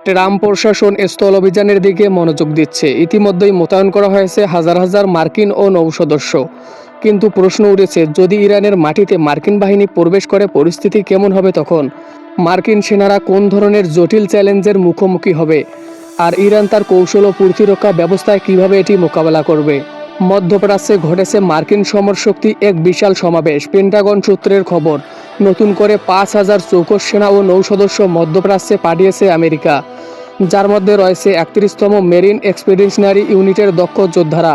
Trump প্রশাসন স্থল অভিযানের দিকে মনোযোগ দিচ্ছে। ইতিমধ্যেই মোতায়েন করা হয়েছে হাজার হাজার মার্কিন ও নৌসদস্য। কিন্তু প্রশ্ন উঠেছে, যদি ইরানের মাটিতে মার্কিন বাহিনী প্রবেশ করে পরিস্থিতি কেমন হবে তখন? মার্কিন সেনারা কোন ধরনের জটিল চ্যালেঞ্জের মুখোমুখি হবে? আর ইরান তার কৌশল ও প্রতিরক্ষা ব্যবস্থায় কিভাবে এটি মোকাবেলা করবে? মধ্যপ্রাচ্যে ঘটেছে মার্কিন সমরশক্তি এক বিশাল সমাবেশ। পেন্টাগন সূত্রের খবর, নতুন করে 5,000 চৌকস সেনা ও নৌসদস্য মধ্যপ্রাচ্যে পাঠিয়েছে আমেরিকা, যার মধ্যে রয়েছে 31তম মেরিন এক্সপিডিশনারি ইউনিটের দক্ষ যোদ্ধারা।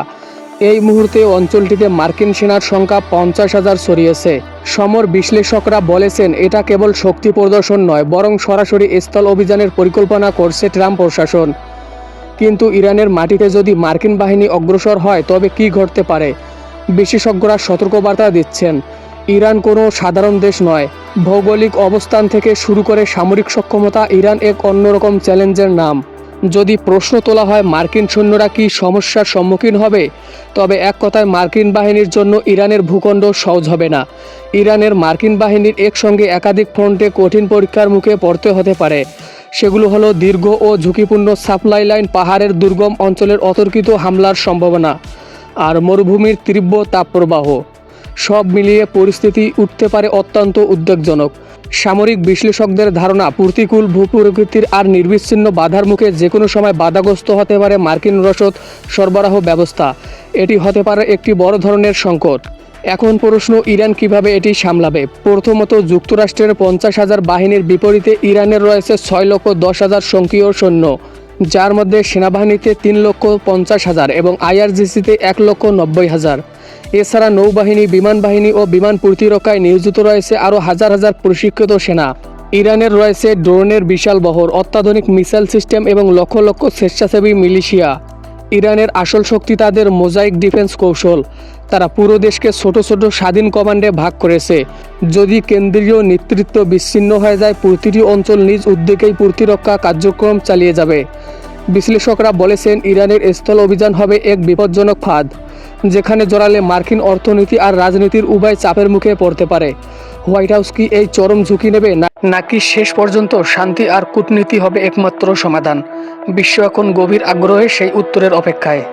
এই মুহূর্তে অঞ্চলটিতে মার্কিন সেনার সংখ্যা 50,000 ছড়িয়েছে। সমর বিশ্লেষকরা বলেছেন, এটা কেবল শক্তি প্রদর্শন নয়, বরং সরাসরি স্থল অভিযানের পরিকল্পনা করছে ট্রাম্প প্রশাসন। কিন্তু ইরানের মাটিতে যদি মার্কিন বাহিনী অগ্রসর হয় তবে কি ঘটতে পারে? বিশেষজ্ঞরা সতর্কবার্তা দিচ্ছেন, ইরান কোনো সাধারণ দেশ নয়। ভৌগোলিক অবস্থান থেকে শুরু করে সামরিক সক্ষমতা, ইরান এক অন্যরকম চ্যালেঞ্জের নাম। যদি প্রশ্ন তোলা হয় মার্কিন সৈন্যরা কি সমস্যার সম্মুখীন হবে, তবে এক কথায় মার্কিন বাহিনীর জন্য ইরানের ভূখণ্ড সহজ হবে না। ইরানের মার্কিন বাহিনীর একসঙ্গে একাধিক ফ্রন্টে কঠিন পরীক্ষার মুখে পড়তে হতে পারে। সেগুলো হলো দীর্ঘ ও ঝুঁকিপূর্ণ সাপ্লাই লাইন, পাহাড়ের দুর্গম অঞ্চলের অতর্কিত হামলার সম্ভাবনা, আর মরুভূমির তীব্র তাপপ্রবাহ। সব মিলিয়ে পরিস্থিতি উঠতে পারে অত্যন্ত উদ্বেগজনক। সামরিক বিশ্লেষকদের ধারণা, প্রতিকূল ভূপ্রকৃতির আর নির্বিচ্ছিন্ন বাধার মুখে যে কোনো সময় বাধাগ্রস্ত হতে পারে মার্কিন রসদ সরবরাহ ব্যবস্থা। এটি হতে পারে একটি বড় ধরনের সংকট। এখন প্রশ্ন, ইরান কিভাবে এটি সামলাবে? প্রথমত, যুক্তরাষ্ট্রের 50,000 বাহিনীর বিপরীতে ইরানের রয়েছে 6,10,000 সক্রিয় সৈন্য, যার মধ্যে সেনাবাহিনীতে 3,50,000 এবং আইআরজিসিতে 1,90,000। এছাড়া নৌবাহিনী, বিমান বাহিনী ও বিমান প্রতিরক্ষায় নিয়োজিত রয়েছে আরও হাজার হাজার প্রশিক্ষিত সেনা। ইরানের রয়েছে ড্রোনের বিশাল বহর, অত্যাধুনিক মিসাইল সিস্টেম এবং লক্ষ লক্ষ স্বেচ্ছাসেবী মিলিশিয়া। ইরানের আসল শক্তি তাদের মোজাইক ডিফেন্স কৌশল। তারা পুরো দেশকে ছোট ছোট স্বাধীন কমান্ডে ভাগ করেছে। যদি কেন্দ্রীয় নেতৃত্ব বিচ্ছিন্ন হয়ে যায়, প্রতিটি অঞ্চল নিজ উদ্যোগেই প্রতিরক্ষা কার্যক্রম চালিয়ে যাবে। বিশ্লেষকরা বলেছেন, ইরানের স্থল অভিযান হবে এক বিপজ্জনক ফাঁদ, যেখানে জড়ালে মার্কিন অর্থনীতি আর রাজনীতির উভয় চাপের মুখে পড়তে পারে। হোয়াইট হাউস কি এই চরম ঝুঁকি নেবে, নাকি শেষ পর্যন্ত শান্তি আর কূটনীতি হবে একমাত্র সমাধান? বিশ্ব এখন গভীর আগ্রহে সেই উত্তরের অপেক্ষায়।